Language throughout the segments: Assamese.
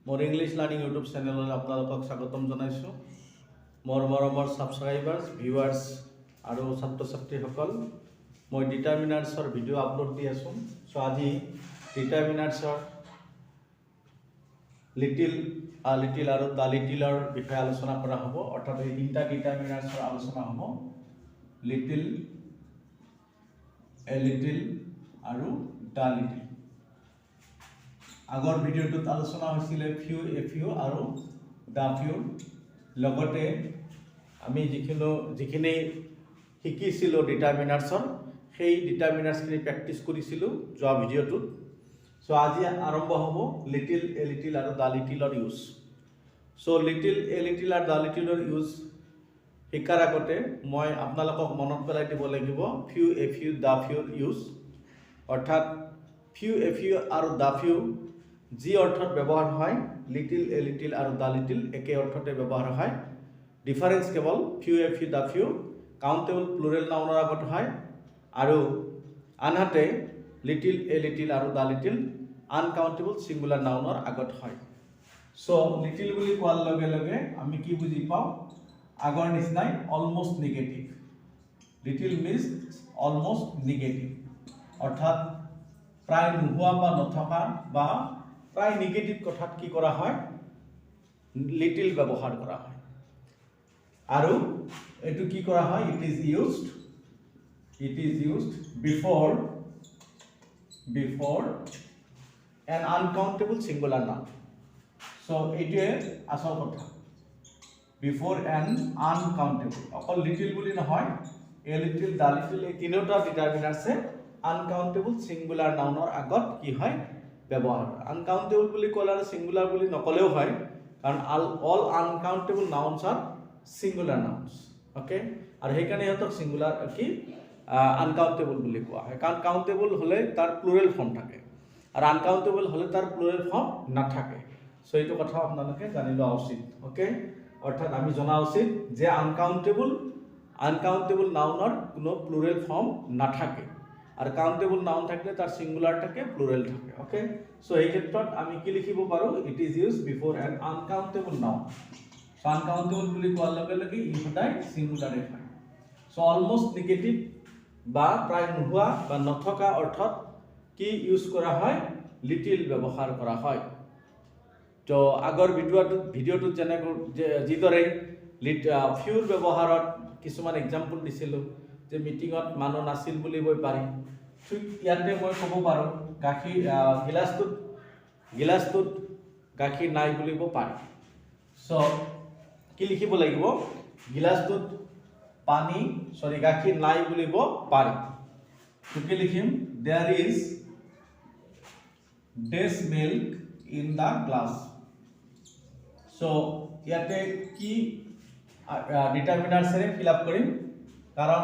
More English learning YouTube channel आपलोक स्वागतम जनाइছোঁ मोर मरমৰ সাবস্ক্ৰাইবাৰ্স ভিউয়াৰ্স আৰু ছাত্ৰ ছাত্ৰীসকল মই ডিটাৰমিনাৰ্ছৰ ভিডিঅ' আপলোড দি আছোঁ সো আজি ডিটাৰমিনাৰ্ছৰ লিটিল আৰু দা লিটিলৰ বিষয়ে আলোচনা কৰা হ'ব অৰ্থাৎ এই তিনিটা ডিটাৰমিনাৰ্ছৰ আলোচনা হ'ব লিটিল এ লিটিল আৰু দা লিটিল আগৰ ভিডিঅ'টোত আলোচনা হৈছিল ফিউ এ ফিউ আৰু দা ফিউ লগতে আমি যিখিনি শিকিছিলোঁ ডিটাৰমিনাৰ্ছৰ সেই ডিটাৰমিনাৰ্ছখিনি প্ৰেক্টিছ কৰিছিলোঁ যোৱা ভিডিঅ'টোত সো আজি আৰম্ভ হ'ব লিটিল এ লিটিল আৰু দা লিটিলৰ use so little a little আৰু দা লিটিলৰ ইউজ শিকাৰ আগতে মই আপোনালোকক মনত পেলাই দিব লাগিব ফিউ এ ফিউ দা ফিউৰ ইউজ অৰ্থাৎ ফিউ এ ফিউ আৰু দা ফিউ जी अर्थत व्यवहार है लिटिल ए लिटिल और दा लिटिल एके अर्थते व्यवहार है डिफारेंस केवल फ्यू ए फ्यू दा फ्यू काउंटेबल प्लुरल नाउनर आगत है और आनहाते लिटिल ए लिटिल और दा लिटिल आनकाउंटेबल सिंगुलर नाउनर आगत है सो लिटिल बुली कोৱাৰ লগে লগে আমি কি বুজি পাওঁ আগৰ নিচিনাই almost negative little means almost negative অৰ্থাৎ প্ৰায় নোহোৱা বা নথকা বা प्राय निगेटिव कथात की करा है लिटिल व्यवहार करा है आरो एटू की करा है it is used before an uncountable singular noun so एटुए आसल कथा बिफोर एन अनकाउंटेबल अकल लिटिल बुली নহয় ए लिटिल दा लिटिल এই তিনিটা ডিটারমিনার্সে अनकाउंटेबल सिंगुलर नाउनर আগত কি হয় व्यवहार अनकाउंटेबल बुली कले सिंगुलर बुली नकलेও হয় कारण all uncountable nouns are singular nouns okay और हेकाने हतक सिंगुलर की अनकाउंटेबल बुली कोৱা হয় कारण काउंटेबल হলে তার প্লুরাল ফর্ম থাকে আর अनकाउंटेबल হলে তার প্লুরাল ফর্ম নাথাকে সো এইটো কথা আপোনালোকে জানি লোৱা উচিত ওকে অৰ্থাৎ আমি জানা উচিত যে अनकाउंटेबल नाउনৰ কোনো প্লুৰাল ফৰ্ম নাথাকে और काउंटेबल नाउन থাকলে তাৰ সিঙ্গুলাৰ থাকে প্লুৰাল থাকে ওকে সো এই ক্ষেত্ৰত আমি কি লিখিব পাৰো it is used বিফোৰ N uncountable noun so uncountable বুলি কোৱাৰ লগে লগে ই সদায় সিঙ্গুলাৰে হয় সো অলমোস্ট নেগেটিভ বা প্ৰায় নোহোৱা বা নথকা অৰ্থত কি ইউজ কৰা হয় লিটিল ব্যৱহাৰ কৰা হয় তো আগৰ ভিডিঅ'টোত যেনে যিদৰে ফিউৰ ব্যৱহাৰত কিছুমান এক্সাম্পল দিছিলো যে মিটিঙত মানুহ নাছিল বুলিবই পাৰি ঠিক ইয়াতে মই ক'ব পাৰোঁ গাখীৰ গিলাছটোত গাখীৰ নাই বুলিব পাৰি সো কি লিখিব লাগিব গিলাছটোত গাখীৰ নাই বুলিব পাৰি তো কি লিখিম there is this milk in the glass so ইয়াতে কি ডিটাৰমিনাৰ্সেৰে ফিল আপ কৰিম कारण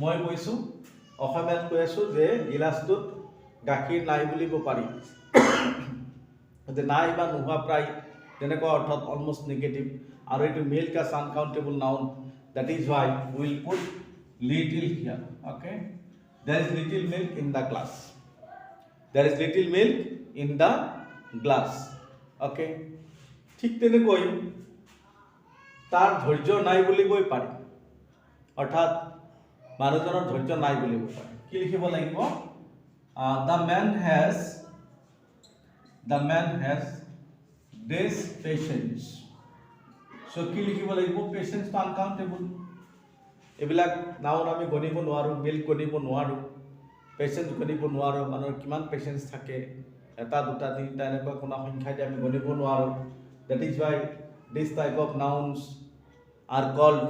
मैं কৈছো অসমীয়াত কৈ আছো যে গিলাছটোত গাখীৰ নাই বুলিব পাৰি যে নাই বা নোহোৱা প্ৰায় তেনেকুৱা অৰ্থত অলমোস্ট নেগেটিভ আৰু এটো milk as uncountable noun that is why will put little here okay there is little milk in the glass okay ঠিক তেনেকৈ তাৰ ধৈৰ্য নাই বুলিবই পাৰি अर्थात মানুহজনৰ ধৈৰ্য নাই বুলিব পাৰি কি লিখিব লাগিব the man has this patience so কি লিখিব লাগিব patience to uncountable এবিলাক নাউন আমি গণিব নোৱাৰো মিল্ক গণিব নোৱাৰো পেশেন্স গণিব নোৱাৰো মানুহৰ কিমান পেশেন্স থাকে এটা দুটা তিনিটা এনেকুৱা কোনো সংখ্যা দি আমি গণিব নোৱাৰো that is why this type of nouns are called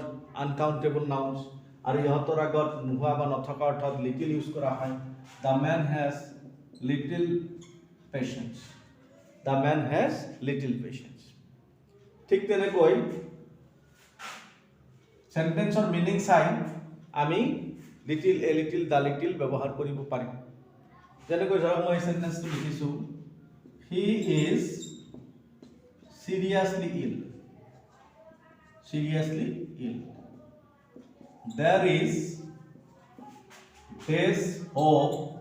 uncountable nouns और इहतर आगत नुआ बा नथका अर्थात लिटिल यूज करा है the man has little patience ठीक तेनेকৈ सेंटेंसर मीनिंग चाই আমি little a little the little ব্যৱহাৰ কৰিব পাৰিম যেনেকৈ ধৰক মই সেন্টেন্সটো লিখিছো he is seriously ill there is hope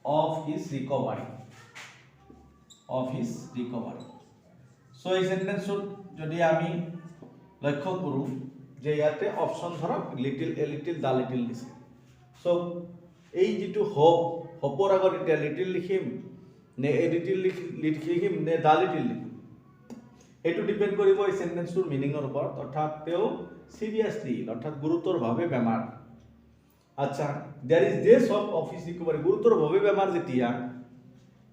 of his recovery of his recovery. So এই সেন্টেন্সত যদি আমি লক্ষ্য কৰোঁ যে ইয়াতে অপশ্যন ধৰক little a little the little দিছে। সো এই যিটো হপৰ আগত এতিয়া লিটিল লিখিম নে এ লিটিল লিখিম নে দা লিটিল লিখিম, এইটো ডিপেণ্ড কৰিব এই সেন্টেন্সটোৰ মিনিঙৰ ওপৰত। অৰ্থাৎ তেওঁ সিৰিয়াছলি অৰ্থাৎ গুৰুতৰভাৱে বেমাৰ। আচ্ছা, there is days of office recovery, গুৰুতৰভাৱে বেমাৰ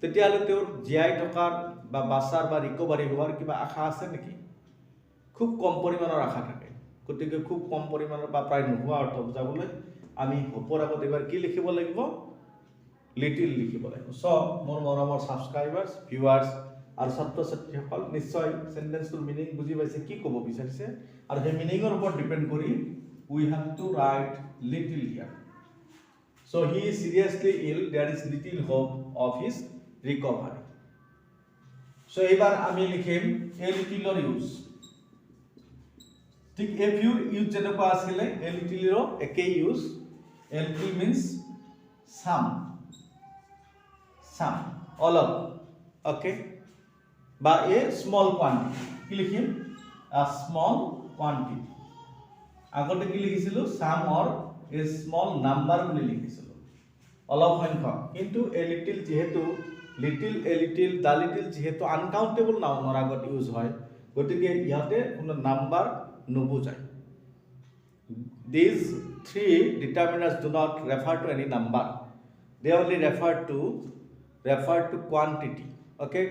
তেতিয়াহ'লে তেওঁৰ জীয়াই থকাৰ বা বাচাৰ বা ৰিকভাৰী হোৱাৰ কিবা আশা আছে নেকি? খুব কম পৰিমাণৰ আশা থাকে। গতিকে খুব কম পৰিমাণৰ বা প্ৰায় নোহোৱা অৰ্থ বুজাবলৈ আমি হপৰ আগত এবাৰ কি লিখিব লাগিব? লিটিল লিখিব লাগিব। চ' মোৰ মৰমৰ ছাবস্ক্ৰাইবাৰ্ছ, ভিউৱাৰ্ছ আৰু ছাত্ৰ ছাত্ৰীসকল নিশ্চয় সেন্টেন্সটোৰ মিনিং বুজি পাইছে, কি ক'ব বিচাৰিছে, আৰু সেই মিনিঙৰ ওপৰত ডিপেণ্ড কৰি we have to write little here. So' he is seriously ill, there is little hope of his recovery. So' এইবাৰ আমি লিখিম এ লিটিলৰ ইউজ। ঠিক এ ফিউৰ ইউজ যেনেকুৱা আছিলে এ লিটিলৰো একেই use. A little means some অলপ, অ'কে, বা এ স্মল কোৱান্টিটি। কি লিখিম? A small quantity. আগতে কি লিখিছিলোঁ? সাম অৰ এ স্মল নাম্বাৰ বুলি লিখিছিলোঁ, অলপ সংখ্যক। কিন্তু এ লিটিল যিহেতু little a little the little যিহেতু আনকাউণ্টেবল নাউনৰ আগত ইউজ হয়, গতিকে ইয়াতে কোনো নাম্বাৰ নুবুজায়। These three determiners do not refer to any number, they only refer to quantity. Okay,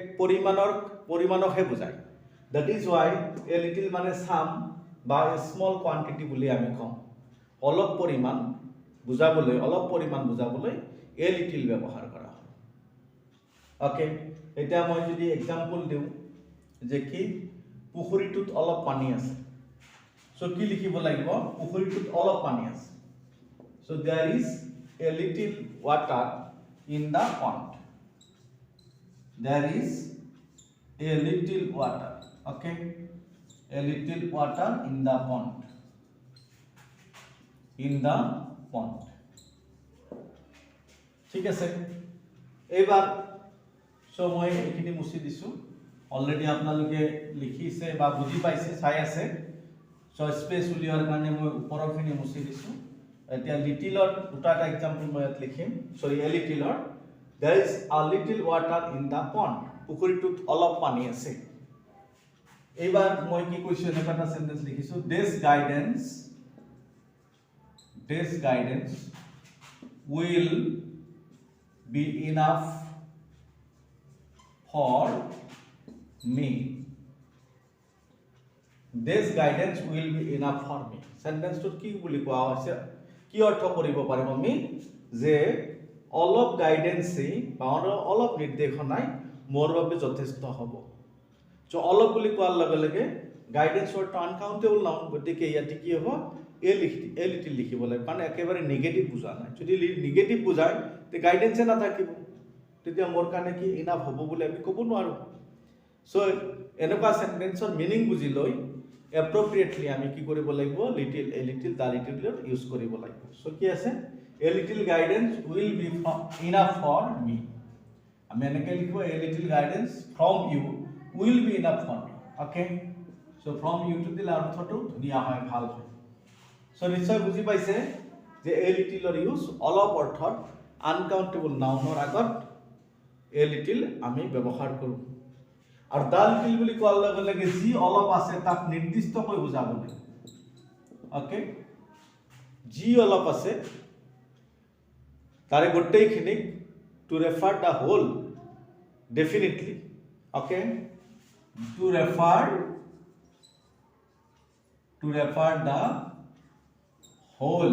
পৰিমাণকহে বুজায়। That is why a little মানে সাম বা এ স্মল কোৱান্টিটি বুলি আমি কওঁ। অলপ পৰিমাণ বুজাবলৈ এ লিটিল ব্যৱহাৰ কৰা হয়। অ'কে, এতিয়া মই যদি এক্সাম্পল দিওঁ যে কি পুখুৰীটোত অলপ পানী আছে, চ' কি লিখিব লাগিব? পুখুৰীটোত অলপ পানী আছে। So' there is a little water in the pond. There is a little water, okay, a little water in the pond, ঠিক আছে। এইবাৰ চ' মই এইখিনি মুচি দিছোঁ। অলৰেডি আপোনালোকে লিখিছে বা বুজি পাইছে, চাই আছে। চ' স্পেচ উলিওৱাৰ কাৰণে মই ওপৰৰখিনি মুচি দিছোঁ। এতিয়া লিটিলৰ দুটা এক্সাম্পল মই ইয়াত লিখিম। চৰি, এ লিটিলৰ there is a little water in the pond, পুখুৰীটোত অলপ পানী আছে। এইবাৰ মই কি কৈছোঁ, এনেকুৱা এটা সেন্টেন্স লিখিছোঁ, this guidance will be enough for me, this guidance will be enough for me। সেন্টেন্সটোত কি বুলি কোৱা হৈছে, কি অৰ্থ কৰিব পাৰিম আমি? যে অলপ গাইডেন্সেই বা অলপ নিৰ্দেশনাই মোৰ বাবে যথেষ্ট হ'ব। চ' অলপ বুলি কোৱাৰ লগে লগে গাইডেন্সৰ আনকাউণ্টেবল নাউন, গতিকে ইয়াতে কি হ'ব? এ লিটিল লিখিব লাগিব, কাৰণ একেবাৰে নিগেটিভ বুজা নাই। যদি নিগেটিভ বুজায় তেতিয়া গাইডেন্সে নাথাকিব, তেতিয়া মোৰ কাৰণে কি ইনাফ হ'ব বুলি আমি ক'ব নোৱাৰোঁ। চ' এনেকুৱা সেন্টেন্সৰ মিনিং বুজি লৈ এপ্ৰপ্ৰিয়েটলি আমি কি কৰিব লাগিব? লিটিল এ লিটিল দা লিটিলৰ ইউজ কৰিব লাগিব। চ' কি আছে? A little guidance will be enough for me. আমি এনেকৈ লিখিব, a little guidance from you will be enough for me. Okay? So from you to দিলে অৰ্থটো ধুনীয়া হয়, ভাল হয়। চ' নিশ্চয় বুজি পাইছে যে a littleৰ ইউজ অলপ অৰ্থত আনকাউণ্টেবল নাউনৰ আগত a little আমি ব্যৱহাৰ কৰোঁ। আৰু দা লিটিল বুলি কোৱাৰ লগে লগে যি অলপ আছে তাক নিৰ্দিষ্টকৈ বুজাবলৈ। অ'কে, যি অলপ আছে তাৰে গোটেইখিনিক to refer the whole, definitely. Okay, to refer the whole,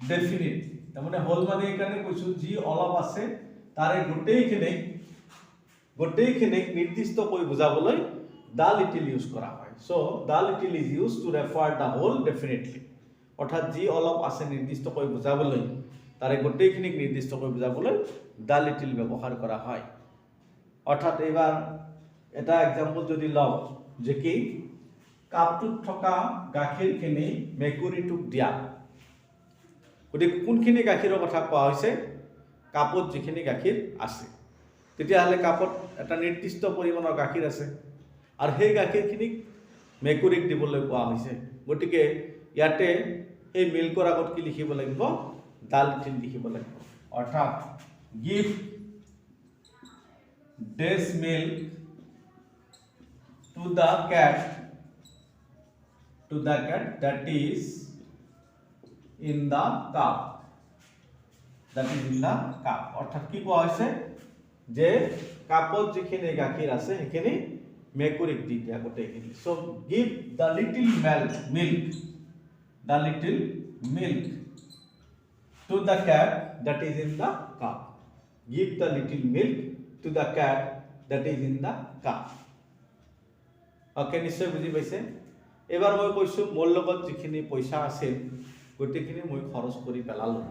definitely. তাৰমানে হোল মানে এইকাৰণে কৈছোঁ, যি অলপ আছে তাৰে গোটেইখিনিক নিৰ্দিষ্টকৈ বুজাবলৈ দা লিটিল ইউজ কৰা হয়। So' the little is use to refer the whole definitely, অৰ্থাৎ যি অলপ আছে নিৰ্দিষ্টকৈ বুজাবলৈ, তাৰে গোটেইখিনিক নিৰ্দিষ্টকৈ বুজাবলৈ দা লিটিল ব্যৱহাৰ কৰা হয়। অৰ্থাৎ এইবাৰ এটা এক্সাম্পল যদি লওঁ যে কি কাপটোত থকা গাখীৰখিনি মেকুৰীটোক দিয়া, গতিকে কোনখিনি গাখীৰৰ কথা কোৱা হৈছে? কাপত যিখিনি গাখীৰ আছে। তেতিয়াহ'লে কাপত এটা নিৰ্দিষ্ট পৰিমাণৰ গাখীৰ আছে আৰু সেই গাখীৰখিনিক মেকুৰীক দিবলৈ কোৱা হৈছে। গতিকে ইয়াতে সেই মিল্কৰ আগত কি লিখিব লাগিব? দা লিটিল লিখিব লাগিব। অৰ্থাৎ give this milk to the cat that is in the cup, অর্থাৎ কি কোৱা হৈছে যে কাপত যিখিনি গাখীৰ আছে সেইখিনি মেকুৰীক দি দিয়া গোটেইখিনি। So give the little milk to the cat that is in the cup. Give the little milk to the cat that is in the cup. Okay, নিশ্চয় বুজি পাইছে। এবাৰ মই কৈছোঁ মোৰ লগত যিখিনি পইচা আছিল গোটেইখিনি মই খৰচ কৰি পেলালোঁ।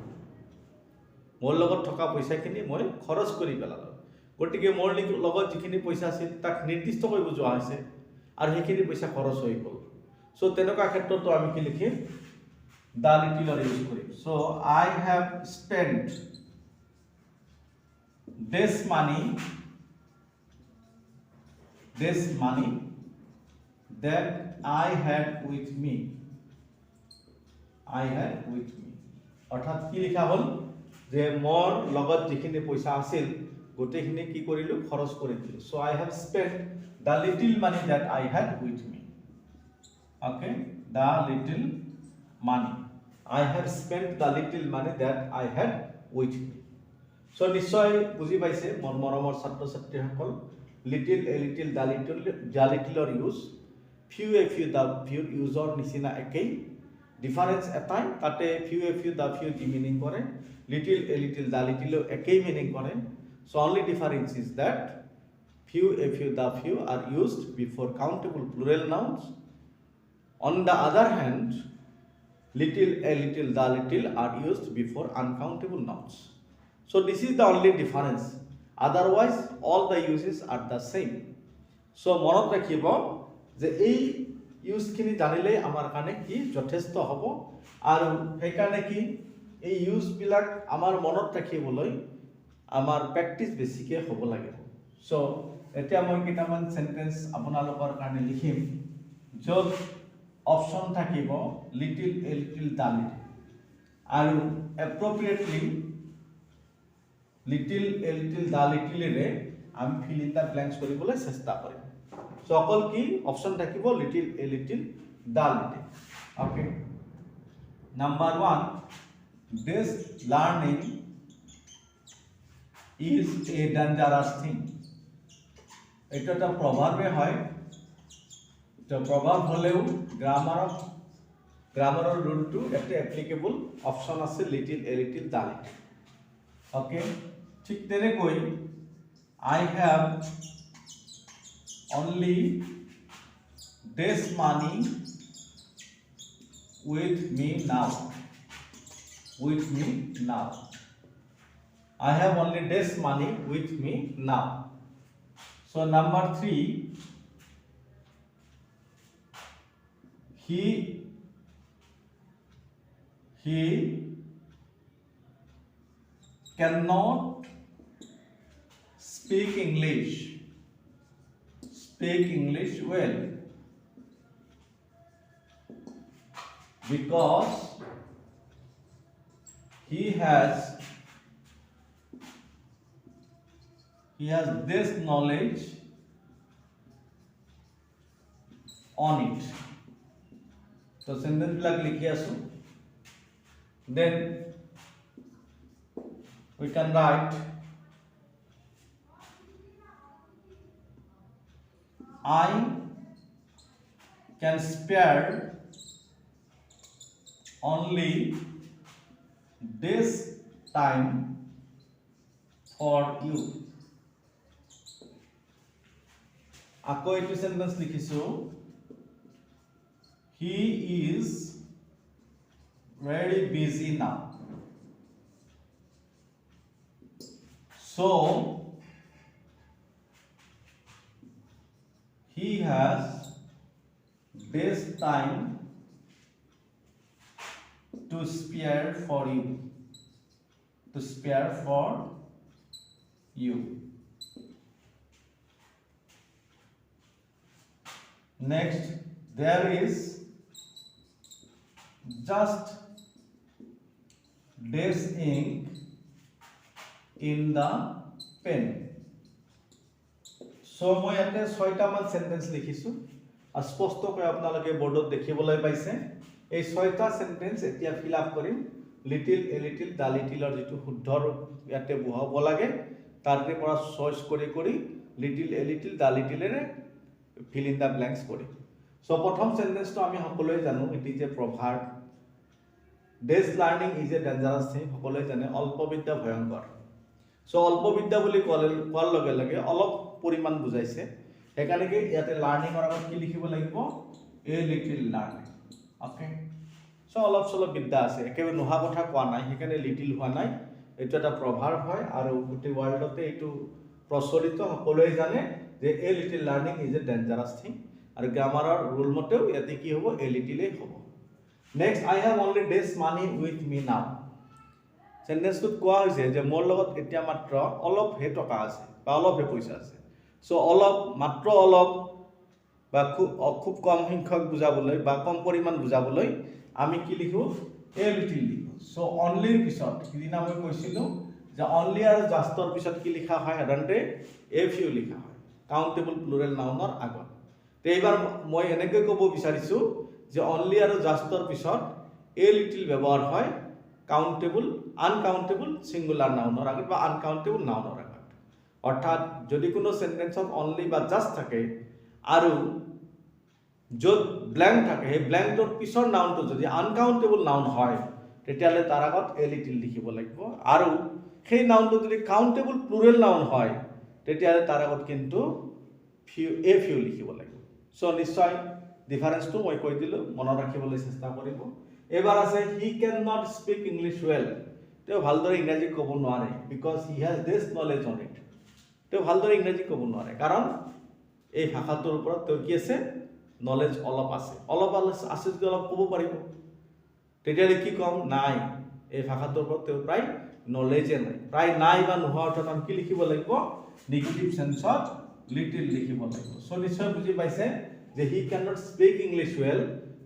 মোৰ লগত থকা পইচাখিনি মই খৰচ কৰি পেলালোঁ। গতিকে মোৰ লগত যিখিনি পইচা আছিল তাক নিৰ্দিষ্টকৈ বুজোৱা হৈছে আৰু সেইখিনি পইচা খৰচ হৈ গ'ল। চ' তেনেকুৱা ক্ষেত্ৰতো আমি কি লিখিম? দ্য লিটিলৰ ইউজ কৰিম। So' I have spent this money that I had with me. অৰ্থাৎ কি লিখা হ'ল যে মোৰ লগত যিখিনি পইচা আছিল গোটেইখিনি কি কৰিলোঁ? খৰচ কৰি দিলোঁ। So I have spent the little money that I had with me. Okay, the little money. I have spent the little money that I had with me. So নিশ্চয় বুজি পাইছে মোৰ মৰমৰ ছাত্ৰ ছাত্ৰীসকল, লিটিল এ লিটিল দ্য লিটিলৰ use few a few the ফিউৰ ইউজৰ নিচিনা একেই, ডিফাৰেঞ্চ এটাই, তাতে few a few the few যি মিনিং কৰে, লিটিল এ লিটিল দ্য লিটিলো একেই মিনিং কৰে। So' only difference is that few a few the few are used before countable plural nouns. On the other hand little a little the little are used before uncountable nouns. So' this is the only difference, otherwise all the uses are the same. So' মনত ৰাখিব যে এই ইউজখিনি জানিলেই আমাৰ কাৰণে কি যথেষ্ট হ'ব। আৰু সেইকাৰণে কি এই ইউজবিলাক আমাৰ মনত ৰাখিবলৈ আমাৰ প্ৰেক্টিচ বেছিকৈ হ'ব লাগিব। চ' এতিয়া মই কেইটামান চেণ্টেঞ্চ আপোনালোকৰ কাৰণে লিখিম য'ত অপশ্যন থাকিব little a little the little, আৰু এপ্ৰপ্ৰিয়েটলি লিটিল এ লিটিল দ্য লিটিলেৰে আমি ফিল ইন দ্য ব্লেংকছ কৰিবলৈ চেষ্টা কৰিম। চ' অকল কি অপশ্যন থাকিব little a little the little. Okay, number 1, this learning is a dangerous thing. এইটো এটা প্ৰভাৱে হয়। তো প্ৰভাৱ হ'লেও গ্ৰামাৰৰ ৰুলটো এটা এপ্লিকেবল অপশ্যন আছে little a little the little. Okay, ঠিক তেনেকৈ আই have only this money with me now. I have only this money with me now. So number 3, he cannot speak English well because he has this knowledge on it. So sentence বিলাক লিখি আছো, then we can write I can spare only this time for you. আকৌ এইটো সেন্টেন্স লিখিছো, he is very busy now. So he has this time to spare for you. Next, there is just dash ink in the pen. So মই ইয়াতে 6টা মান সেন্টেন্স লিখিছো আৰু স্পষ্টকৈ আপোনালোকে বোৰ্ডত দেখিবলৈ পাইছে এই 6টা সেন্টেন্স এতিয়া ফিল আপ কৰিম লিটিল এ লিটিল দা লিটিলৰ যেটো শুদ্ধ ৰূপ ইয়াতে বহাব লাগে তাৰে পৰা চইচ কৰি কৰি লিটিল এ লিটিল দা লিটিলৰে ফিল ইন দা ব্ল্যাঙ্কস কৰি সো প্ৰথম সেন্টেন্সটো আমি সকলোৱে জানো it is a proverb these learning is a dangerous thing সকলোৱে জানে অল্পবিদ্যা ভয়ংকৰ সো অল্পবিদ্যা বুলি কোৱাৰ লগে লগে অলপ পৰিমাণ বুজাইছে সেইকাৰণে কি ইয়াতে লাৰ্নিংৰ আগত কি লিখিব লাগিব a little learning okay so অলপ চলপ বিদ্যা আছে একেবাৰে নোহা কথা কোৱা নাই সেইকাৰণে লিটিল হোৱা নাই এইটো এটা প্ৰভাৰ্ব হয় আৰু গোটেই ওয়াৰ্ল্ডতে এইটো প্ৰচলিত সকলোৱে জানে যে a little learning is a dangerous thing আৰু গ্ৰামাৰৰ ৰুল মতেও ইয়াতে কি হ'ব এ লিটিলেই হ'ব next I have only these money with me now সেন্টেন্সটোত কোৱা হৈছে যে মোৰ লগত এতিয়া মাত্ৰ অলপ হে টকা আছে বা অলপ হে পইচা আছে সো অলপ মাত্ৰ অলপ বা খুব কম সংখ্যক বুজাবলৈ বা কম পৰিমাণ বুজাবলৈ আমি কি লিখো এ লিটিল লিখো সো অনলিৰ পিছত কিদিনা মই কৈছিলো যে অনলি আৰু জাষ্টৰ পিছত কি লিখা হয় সাধাৰণতে এ ফিউ লিখা হয় কাউন্টেবল প্লুৰেল নাউনৰ আগত তে এইবাৰ মই এনেকৈ ক'ব বিচাৰিছো যে অনলি আৰু জাষ্টৰ পিছত এ লিটিল ব্যৱহাৰ হয় কাউন্টেবল আনকাউন্টেবল সিঙ্গুলাৰ নাউনৰ আগত বা আনকাউন্টেবল নাউনৰ আগত অৰ্থাৎ যদি কোনো সেন্টেন্সত অনলি বা জাস্ট থাকে আৰু য'ত ব্ল্যাঙ্ক থাকে সেই ব্ল্যাঙ্কটোৰ পিছৰ নাউনটো যদি আনকাউন্টেবল নাউন হয় তেতিয়ালে তাৰ আগত এ লিটিল লিখিব লাগিব আৰু সেই নাউনটো যদি কাউন্টেবল প্লুৰেল নাউন হয় তেতিয়ালে তাৰ আগত কিন্তু এ ফিউ লিখিব লাগিব সো নিশ্চয় ডিফাৰেন্সটো মই কৈ দিলো মনত ৰাখিবলৈ চেষ্টা কৰিব এবাৰ আছে he can not speak English well তেও ভালদৰে ইংৰাজী ক'ব নোৱাৰে because he has this knowledge on it তেও ভালদৰে ইংৰাজী ক'ব নোৱাৰে কাৰণ এই ভাষাটোৰ ওপৰত তেও কি আছে নলেজ অলপ আছে যদি অলপ ক'ব পাৰিব তেতিয়ালে কি কম নাই এই ভাষাটোৰ ওপৰত তেও প্ৰায় নলেজে নাই প্ৰায় নাই বা নোহোৱা অৰ্থত আমি কি লিখিব লাগিব নেগেটিভ সেন্সত লিটিল লিখিব লাগিব সো নিশ্চয় বুজি পাইছে যে he can not speak English well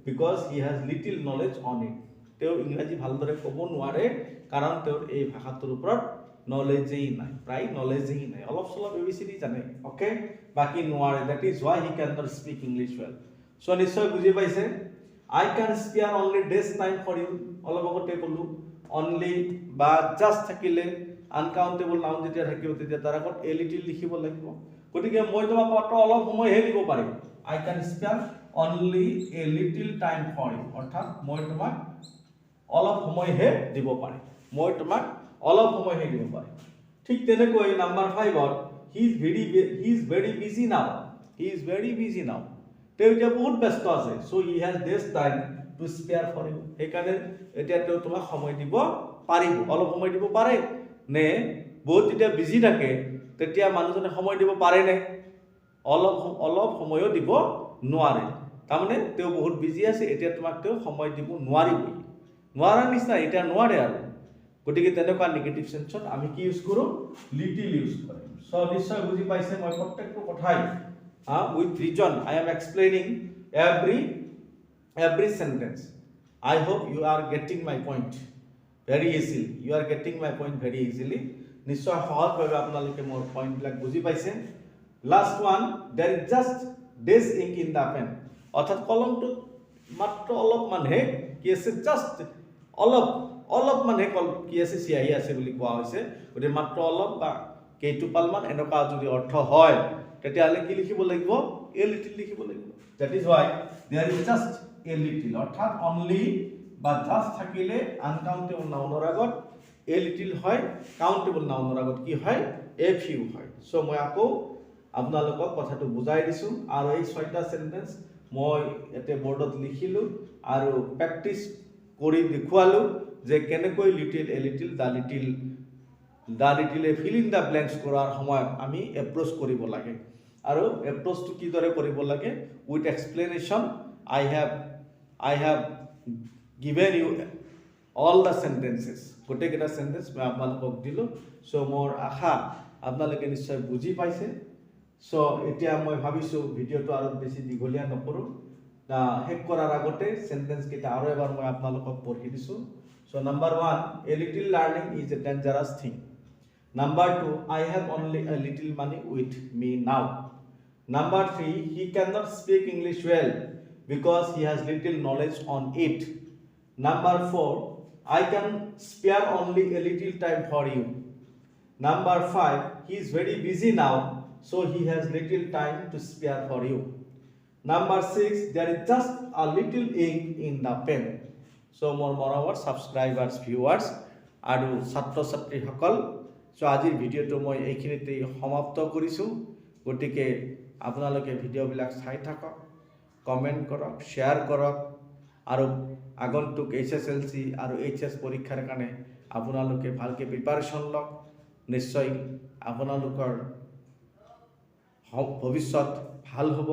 because he has little knowledge on it তেও ইংৰাজী ভালদৰে ক'ব নোৱাৰে কাৰণ তেওঁৰ এই ভাষাটোৰ ওপৰত নলেজেই নাই প্ৰায় নলেজেই নাই অলপ চলপ এবিচিডি জানে ওকে বাকি নোৱাৰে that is why he cannot speak English well so নিশ্চয় বুজি পাইছে I can spare only days time for you অলপ আগতে ক'লো only বা just থাকিলে আনকাউন্টেবল নাউন যেতিয়া থাকিব তেতিয়া তাৰ আগত এ লিটিল লিখিব লাগিব গতিকে মই তোমাক মাত্ৰ অলপ সময় হে দিব পাৰিম I can spare only a little time for you অৰ্থাৎ মই তোমাক অলপ সময় হে দিব পাৰি মই তোমাক অলপ সময় হে দিব পাৰি ঠিক তেনেকৈ number 5 to he is very busy now তেও এতিয়া বহুত ব্যস্ত আছে so he has this time to spare for you সেইকাৰণে এতিয়া তেও তোমাক সময় দিব পাৰিব অলপ সময় দিব পাৰে নে বহুত যেতিয়া বিজি থাকে তেতিয়া মানুহজনে সময় দিব পাৰে নে অলপ সময়ও দিব নোৱাৰে তাৰমানে তেও বহুত বিজি আছে এতিয়া তোমাক তেও সময় দিব নোৱাৰিব নোৱাৰাৰ নিচিনা এতিয়া নোৱাৰে আৰু গতিকে তেনেকুৱা নেগেটিভ সেন্সত আমি কি ইউজ কৰো লিটিল ইউজ কৰিম সো নিশ্চয় বুজি পাইছে মই প্ৰত্যেকটো কথাই with reason I am explaining every sentence I hope you are getting my point very easily নিশ্চয় সহজভাৱে আপোনালোকে মোৰ পইণ্ট বিলাক বুজি পাইছে last one there is just this ink in the pen অর্থাৎ কলমটো মাত্ৰ অলপ মানহে কি আছে জাস্ট অলপ মানহে কি আছে সিয়াহি আছে বুলি কোৱা হৈছে গতিকে মাত্ৰ অলপ বা কেইটোপাল মান এনেকুৱা যদি অৰ্থ হয় তেতিয়ালে কি লিখিব লাগিব এ লিটিল লিখিব লাগিব that is why there is just a little অর্থাৎ only বা জাস্ট থাকিলে আনকাউন্টেবল নাউনৰ আগত এ লিটিল হয় কাউন্টেবল নাউনৰ আগত কি হয় এ ফিউ হয় সো মই আকৌ আপোনালোকক কথাটো বুজাই দিছো আৰু এই 6টা সেন্টেন্স মই এতে বোৰ্ডত লিখিলো আৰু প্ৰ্যাকটিস কৰি দেখুৱালো যে কেনেকৈ লিটিল এ লিটিল দা লিটিলে ফিল ইন দা ব্ল্যাঙ্কস কৰাৰ সময়ত আমি এপ্ৰোচ কৰিব লাগে আৰু এপ্ৰোচটো কি দৰে কৰিব লাগে with explanation I have given you all the sentences গোটেইকেইটা সেন্টেন্স মই আপোনালোকক দিলো সো মোৰ আশা আপোনালোকে নিশ্চয় বুজি পাইছে সো এতিয়া মই ভাবিছোঁ ভিডিঅ'টো আৰু বেছি দীঘলীয়া নকৰোঁ শেষ কৰাৰ আগতে সেন্টেন্সকেইটা আৰু এবাৰ মই আপোনালোকক পঢ়ি দিছোঁ so number 1 a little learning is a dangerous thing number 2 I have only a little money with me now number 3 he cannot speak English well because he has little knowledge on it number 4 I can spare only a little time for you number 5 he is very busy now so he has little time to spare for you number 6 there is just a little ink in the pen so more moreover subscribers viewers আৰু ছাত্ৰ ছাত্ৰীসকল সো আজিৰ ভিডিঅ'টো মই এইখিনিতে সমাপ্ত কৰিছোঁ গতিকে আপোনালোকে ভিডিঅ'বিলাক চাই থাকক কমেণ্ট কৰক শ্বেয়াৰ কৰক আৰু আগন্তুক HSLC আৰু HS পৰীক্ষাৰ কাৰণে আপোনালোকে ভালকৈ প্ৰিপাৰেশ্যন লওক নিশ্চয় আপোনালোকৰ ভৱিষ্যত ভাল হ'ব